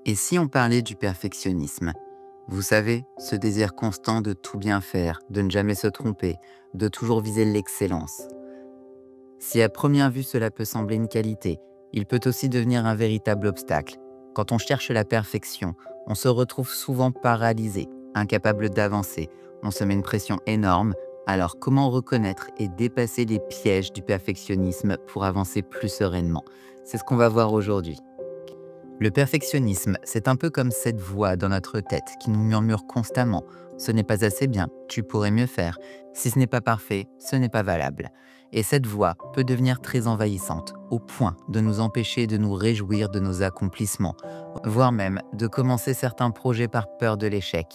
Et si on parlait du perfectionnisme? Vous savez, ce désir constant de tout bien faire, de ne jamais se tromper, de toujours viser l'excellence. Si à première vue cela peut sembler une qualité, il peut aussi devenir un véritable obstacle. Quand on cherche la perfection, on se retrouve souvent paralysé, incapable d'avancer. On se met une pression énorme. Alors comment reconnaître et dépasser les pièges du perfectionnisme pour avancer plus sereinement? C'est ce qu'on va voir aujourd'hui. Le perfectionnisme, c'est un peu comme cette voix dans notre tête qui nous murmure constamment. Ce n'est pas assez bien, tu pourrais mieux faire. Si ce n'est pas parfait, ce n'est pas valable. Et cette voix peut devenir très envahissante, au point de nous empêcher de nous réjouir de nos accomplissements, voire même de commencer certains projets par peur de l'échec.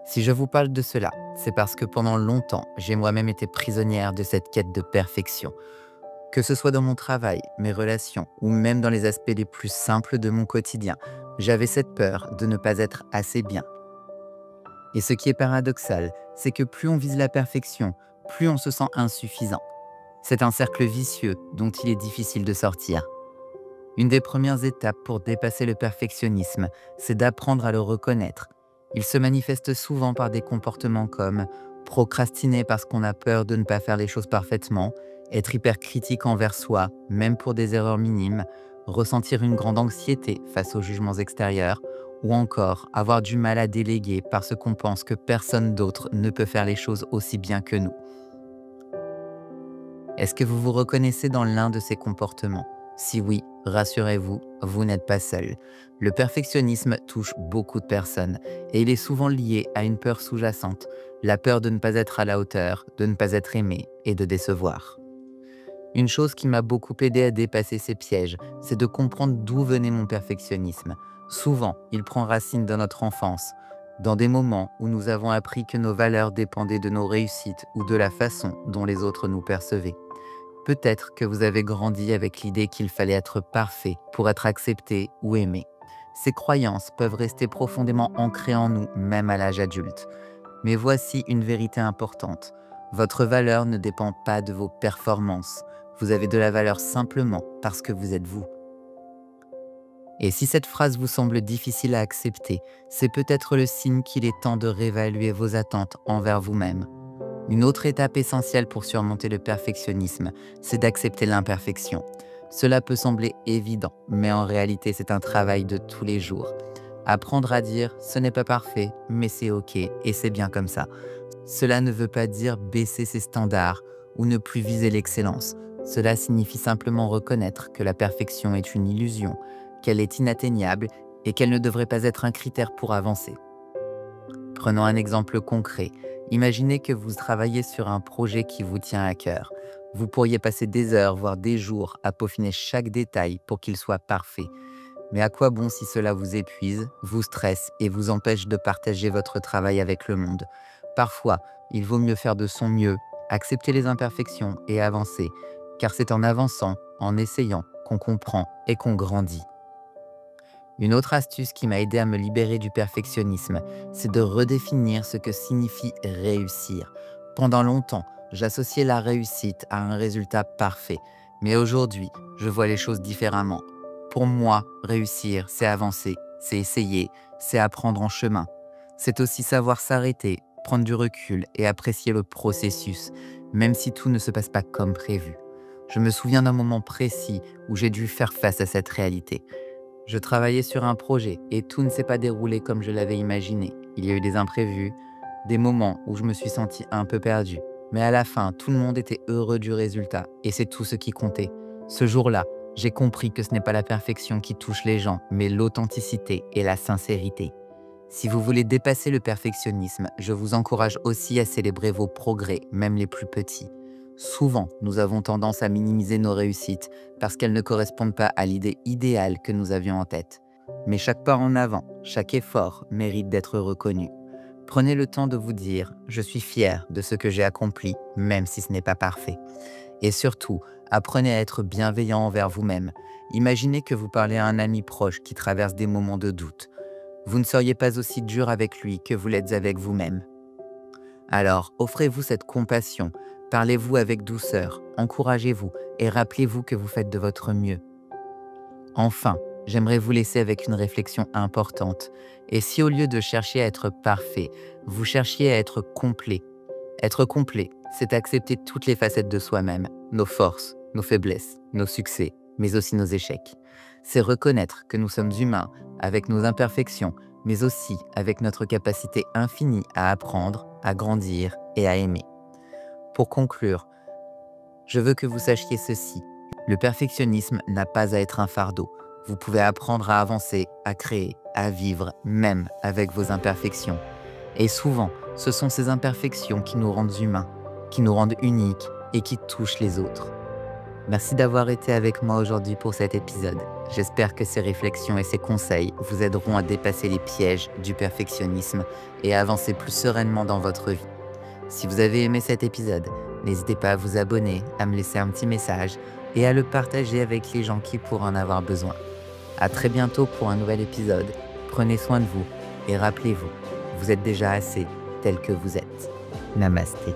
Si je vous parle de cela, c'est parce que pendant longtemps, j'ai moi-même été prisonnière de cette quête de perfection. Que ce soit dans mon travail, mes relations ou même dans les aspects les plus simples de mon quotidien, j'avais cette peur de ne pas être assez bien. Et ce qui est paradoxal, c'est que plus on vise la perfection, plus on se sent insuffisant. C'est un cercle vicieux dont il est difficile de sortir. Une des premières étapes pour dépasser le perfectionnisme, c'est d'apprendre à le reconnaître. Il se manifeste souvent par des comportements comme procrastiner parce qu'on a peur de ne pas faire les choses parfaitement, être hyper critique envers soi, même pour des erreurs minimes, ressentir une grande anxiété face aux jugements extérieurs, ou encore avoir du mal à déléguer parce qu'on pense que personne d'autre ne peut faire les choses aussi bien que nous. Est-ce que vous vous reconnaissez dans l'un de ces comportements? Si oui, rassurez-vous, vous n'êtes pas seul. Le perfectionnisme touche beaucoup de personnes et il est souvent lié à une peur sous-jacente, la peur de ne pas être à la hauteur, de ne pas être aimé et de décevoir. Une chose qui m'a beaucoup aidé à dépasser ces pièges, c'est de comprendre d'où venait mon perfectionnisme. Souvent, il prend racine dans notre enfance, dans des moments où nous avons appris que nos valeurs dépendaient de nos réussites ou de la façon dont les autres nous percevaient. Peut-être que vous avez grandi avec l'idée qu'il fallait être parfait pour être accepté ou aimé. Ces croyances peuvent rester profondément ancrées en nous, même à l'âge adulte. Mais voici une vérité importante. Votre valeur ne dépend pas de vos performances. Vous avez de la valeur simplement parce que vous êtes vous. Et si cette phrase vous semble difficile à accepter, c'est peut-être le signe qu'il est temps de réévaluer vos attentes envers vous-même. Une autre étape essentielle pour surmonter le perfectionnisme, c'est d'accepter l'imperfection. Cela peut sembler évident, mais en réalité c'est un travail de tous les jours. Apprendre à dire « ce n'est pas parfait, mais c'est ok et c'est bien comme ça ». Cela ne veut pas dire baisser ses standards ou ne plus viser l'excellence. Cela signifie simplement reconnaître que la perfection est une illusion, qu'elle est inatteignable et qu'elle ne devrait pas être un critère pour avancer. Prenons un exemple concret. Imaginez que vous travaillez sur un projet qui vous tient à cœur. Vous pourriez passer des heures, voire des jours, à peaufiner chaque détail pour qu'il soit parfait. Mais à quoi bon si cela vous épuise, vous stresse et vous empêche de partager votre travail avec le monde? Parfois, il vaut mieux faire de son mieux, accepter les imperfections et avancer, car c'est en avançant, en essayant, qu'on comprend et qu'on grandit. Une autre astuce qui m'a aidé à me libérer du perfectionnisme, c'est de redéfinir ce que signifie réussir. Pendant longtemps, j'associais la réussite à un résultat parfait. Mais aujourd'hui, je vois les choses différemment. Pour moi, réussir, c'est avancer, c'est essayer, c'est apprendre en chemin. C'est aussi savoir s'arrêter, prendre du recul et apprécier le processus, même si tout ne se passe pas comme prévu. Je me souviens d'un moment précis où j'ai dû faire face à cette réalité. Je travaillais sur un projet et tout ne s'est pas déroulé comme je l'avais imaginé. Il y a eu des imprévus, des moments où je me suis senti un peu perdu. Mais à la fin, tout le monde était heureux du résultat et c'est tout ce qui comptait. Ce jour-là, j'ai compris que ce n'est pas la perfection qui touche les gens, mais l'authenticité et la sincérité. Si vous voulez dépasser le perfectionnisme, je vous encourage aussi à célébrer vos progrès, même les plus petits. Souvent, nous avons tendance à minimiser nos réussites parce qu'elles ne correspondent pas à l'idée idéale que nous avions en tête. Mais chaque pas en avant, chaque effort mérite d'être reconnu. Prenez le temps de vous dire « je suis fier de ce que j'ai accompli, même si ce n'est pas parfait ». Et surtout, apprenez à être bienveillant envers vous-même. Imaginez que vous parlez à un ami proche qui traverse des moments de doute. Vous ne seriez pas aussi dur avec lui que vous l'êtes avec vous-même. Alors, offrez-vous cette compassion, parlez-vous avec douceur, encouragez-vous et rappelez-vous que vous faites de votre mieux. Enfin, j'aimerais vous laisser avec une réflexion importante. Et si au lieu de chercher à être parfait, vous cherchiez à être complet, c'est accepter toutes les facettes de soi-même, nos forces, nos faiblesses, nos succès, mais aussi nos échecs. C'est reconnaître que nous sommes humains, avec nos imperfections, mais aussi avec notre capacité infinie à apprendre, à grandir et à aimer. Pour conclure, je veux que vous sachiez ceci. Le perfectionnisme n'a pas à être un fardeau. Vous pouvez apprendre à avancer, à créer, à vivre, même avec vos imperfections. Et souvent, ce sont ces imperfections qui nous rendent humains, qui nous rendent uniques et qui touchent les autres. Merci d'avoir été avec moi aujourd'hui pour cet épisode. J'espère que ces réflexions et ces conseils vous aideront à dépasser les pièges du perfectionnisme et à avancer plus sereinement dans votre vie. Si vous avez aimé cet épisode, n'hésitez pas à vous abonner, à me laisser un petit message et à le partager avec les gens qui pourraient en avoir besoin. À très bientôt pour un nouvel épisode. Prenez soin de vous et rappelez-vous, vous êtes déjà assez tel que vous êtes. Namasté.